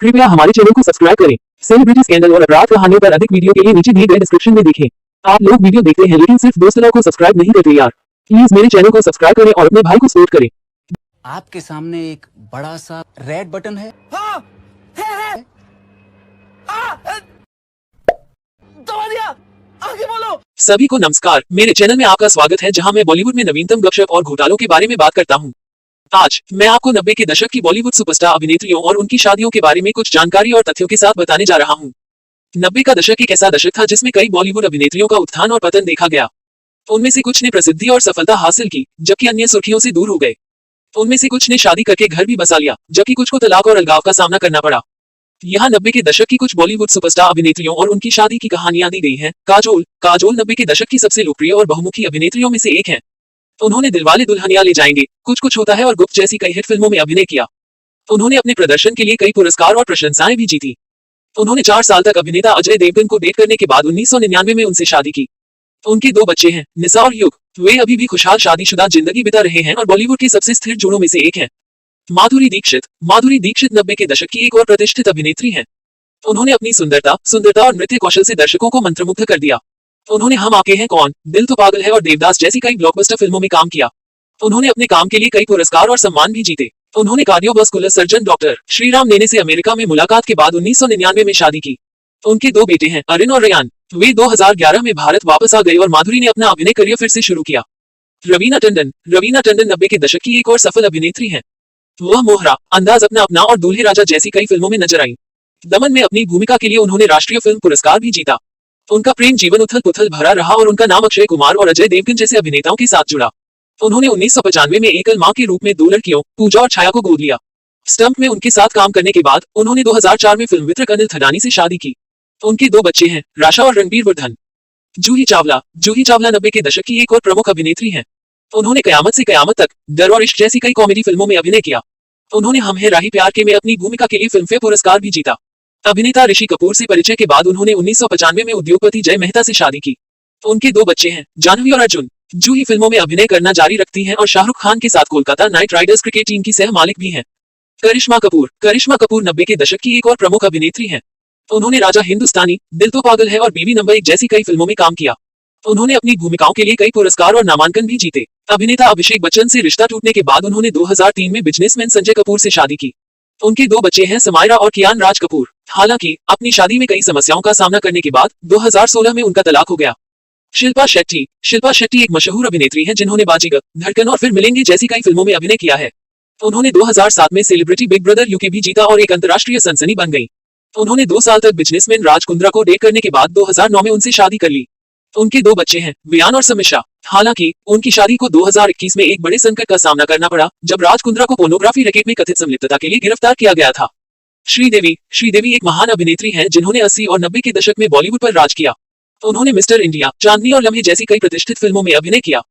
कृपया हमारे चैनल को सब्सक्राइब करें। सेलिब्रिटी स्कैंडल और अपराध कहानियों पर अधिक वीडियो के लिए नीचे दिए गए डिस्क्रिप्शन में देखें। आप लोग वीडियो देखते हैं लेकिन सिर्फ दोस्तों को सब्सक्राइब नहीं करते यार। प्लीज मेरे चैनल को सब्सक्राइब करें और अपने भाई को सपोर्ट करें। आपके सामने एक बड़ा सा रेड बटन है। हाँ, है। दबा दिया, आगे बोलो। सभी को नमस्कार, मेरे चैनल में आपका स्वागत है जहां मैं बॉलीवुड में नवीनतम गपशप और घोटालों के बारे में बात करता हूं। आज मैं आपको 90 के दशक की बॉलीवुड सुपरस्टार अभिनेत्रियों और उनकी शादियों के बारे में कुछ जानकारी और तथ्यों के साथ बताने जा रहा हूं। 90 का दशक एक ऐसा दशक था जिसमें कई बॉलीवुड अभिनेत्रियों का उत्थान और पतन देखा गया। उनमें से कुछ ने प्रसिद्धि और सफलता हासिल की, जबकि अन्य सुर्खियों से दूर हो गए। उनमें से कुछ ने शादी करके घर भी बसा लिया, जबकि कुछ को तलाक और अलगाव का सामना करना पड़ा। यहाँ 90 के दशक की कुछ बॉलीवुड सुपरस्टार अभिनेत्रियों और उनकी शादी की कहानियां दी गई हैं। काजोल 90 के दशक की सबसे लोकप्रिय और बहुमुखी अभिनेत्रियों में से एक है। उन्होंने दिलवाले दुल्हनिया ले जाएंगे, कुछ होता है और गुप्त जैसी कई हिट फिल्मों में अभिनय किया। उन्होंने अपने प्रदर्शन के लिए कई पुरस्कार और प्रशंसाएं भी जीती। उन्होंने 4 साल तक अभिनेता अजय देवगन को डेट करने के बाद 1999 में उनसे शादी की। उनके 2 बच्चे हैं, निशा और युग। वे अभी भी खुशहाल शादीशुदा जिंदगी बिता रहे हैं और बॉलीवुड की सबसे स्थिर जोड़ों में से एक है। माधुरी दीक्षित 90 के दशक की एक और प्रतिष्ठित अभिनेत्री हैं। उन्होंने अपनी सुंदरता और नृत्य कौशल से दर्शकों को मंत्रमुग्ध कर दिया। उन्होंने हम आपके हैं कौन, दिल तो पागल है और देवदास जैसी कई ब्लॉकबस्टर फिल्मों में काम किया। उन्होंने अपने काम के लिए कई पुरस्कार और सम्मान भी जीते। उन्होंने कार्डियोवास्कुलर सर्जन डॉक्टर श्रीराम नेने से अमेरिका में मुलाकात के बाद 1999 में शादी की। उनके 2 बेटे हैं, अरिन और रेयान। वे 2011 में भारत वापस आ गए और माधुरी ने अपना अभिनय करियर फिर से शुरू किया। रवीना टंडन 90 के दशक की एक और सफल अभिनेत्री हैं। वह मोहरा, अंदाज अपना और दूल्हे राजा जैसी कई फिल्मों में नजर आई। दमन में अपनी भूमिका के लिए उन्होंने राष्ट्रीय फिल्म पुरस्कार भी जीता। उनका प्रेम जीवन उथल पुथल भरा रहा और उनका नाम अक्षय कुमार और अजय देवगन जैसे अभिनेताओं के साथ जुड़ा। उन्होंने 1995 में एकल मां के रूप में 2 लड़कियों, पूजा और छाया को गोद लिया। स्टंप में उनके साथ काम करने के बाद उन्होंने 2004 में फिल्म वितरक अनिल थडानी से शादी की। उनके 2 बच्चे हैं, राशा और रणबीर वर्धन। जूही चावला 90 के दशक की एक और प्रमुख अभिनेत्री हैं। उन्होंने कयामत से कयामत तक, डर और इश्क जैसी कई कॉमेडी फिल्मों में अभिनय किया। उन्होंने हम हैं राही प्यार के में अपनी भूमिका के लिए फिल्मफेयर पुरस्कार भी जीता। अभिनेता ऋषि कपूर से परिचय के बाद उन्होंने 1995 में उद्योगपति जय मेहता से शादी की। उनके 2 बच्चे हैं, जानवी और अर्जुन। जूही फिल्मों में अभिनय करना जारी रखती हैं और शाहरुख खान के साथ Kolkata night Riders cricket team की सह मालिक भी हैं। करिश्मा कपूर 90 के दशक की एक और प्रमुख अभिनेत्री हैं। उन्होंने राजा हिंदुस्तानी, दिल तो पागल है और बीवी नंबर 1 जैसी कई फिल्मों में काम किया। उन्होंने अपनी भूमिकाओं के लिए कई पुरस्कार और नामांकन भी जीते। अभिनेता अभिषेक बच्चन से रिश्ता टूटने के बाद उन्होंने 2003 में बिजनेसमैन संजय कपूर से शादी की। उनके 2 बच्चे हैं, समायरा और कियान राज कपूर। हालांकि अपनी शादी में कई समस्याओं का सामना करने के बाद 2016 में उनका तलाक हो गया। शिल्पा शेट्टी एक मशहूर अभिनेत्री हैं जिन्होंने बाजीगर, धड़कन और फिर मिलेंगे जैसी कई फिल्मों में अभिनय किया है। उन्होंने 2007 में सेलिब्रिटी बिग ब्रदर यूके भी जीता और एक अंतर्राष्ट्रीय सनसनी बन गई। उन्होंने 2 साल तक बिजनेसमैन राज कुंद्रा को डेट करने के बाद 2009 में उनसे शादी कर ली। उनके 2 बच्चे हैं, वियान और समीक्षा। हालांकि उनकी शादी को 2021 में एक बड़े संकट का सामना करना पड़ा, जब राज कुंद्रा को पोर्नोग्राफी रैकेट में कथित संलिप्तता के लिए गिरफ्तार किया गया था। श्रीदेवी एक महान अभिनेत्री हैं जिन्होंने 80 और 90 के दशक में बॉलीवुड पर राज किया। उन्होंने मिस्टर इंडिया, चांदनी और लम्हे जैसी कई प्रतिष्ठित फिल्मों में अभिनय किया।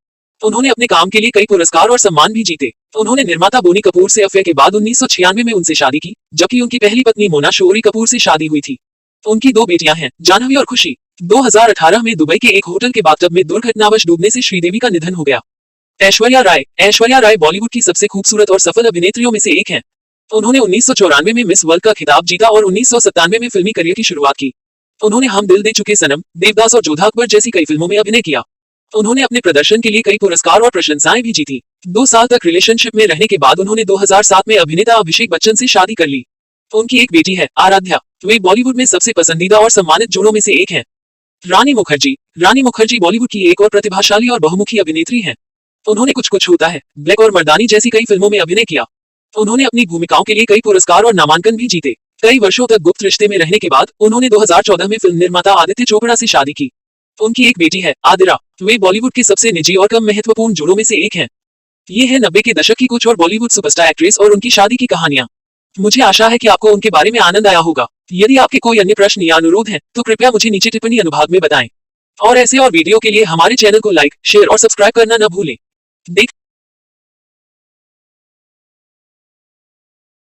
उन्होंने अपने काम के लिए कई पुरस्कार और सम्मान भी जीते। उन्होंने निर्माता बोनी कपूर से अफेयर के बाद 1996 में उनसे शादी की, जबकि उनकी पहली पत्नी मोना शोरी कपूर से शादी हुई थी। उनकी 2 बेटियां हैं, जानवी और खुशी। 2018 में दुबई के एक होटल के बाथटब में दुर्घटनावश डूबने से श्रीदेवी का निधन हो गया। ऐश्वर्या राय बॉलीवुड की सबसे खूबसूरत और सफल अभिनेत्रियों में से एक हैं। उन्होंने 1994 में मिस वर्ल्ड का खिताब जीता और 1997 में फिल्मी करियर की शुरुआत की। उन्होंने हम दिल दे चुके सनम, देवदास और जोधा अकबर जैसी कई फिल्मों में अभिनय किया। उन्होंने अपने प्रदर्शन के लिए कई पुरस्कार और प्रशंसाएं भी जीती। 2 साल तक रिलेशनशिप में रहने के बाद उन्होंने 2007 में अभिनेता अभिषेक बच्चन से शादी कर ली। उनकी एक बेटी है, आराध्या। वे बॉलीवुड में सबसे पसंदीदा और सम्मानित जोड़ों में से एक हैं। रानी मुखर्जी बॉलीवुड की एक और प्रतिभाशाली और बहुमुखी अभिनेत्री हैं। उन्होंने कुछ होता है, ब्लैक और मर्दानी जैसी कई फिल्मों में अभिनय किया। उन्होंने अपनी भूमिकाओं के लिए कई पुरस्कार और नामांकन भी जीते। कई वर्षों तक गुप्त रिश्ते में रहने के बाद उन्होंने 2014 में फिल्म निर्माता आदित्य चोपड़ा से शादी की। उनकी एक बेटी है, आदिरा। वे बॉलीवुड के सबसे निजी और कम महत्वपूर्ण जोड़ों में से एक हैं। ये है 90 के दशक की कुछ और बॉलीवुड सुपरस्टार एक्ट्रेस और उनकी शादी की कहानियां। मुझे आशा है कि आपको उनके बारे में आनंद आया होगा। यदि आपके कोई अन्य प्रश्न या अनुरोध हैं, तो कृपया मुझे नीचे टिप्पणी अनुभाग में बताएं। और ऐसे और वीडियो के लिए हमारे चैनल को लाइक, शेयर और सब्सक्राइब करना न भूलें।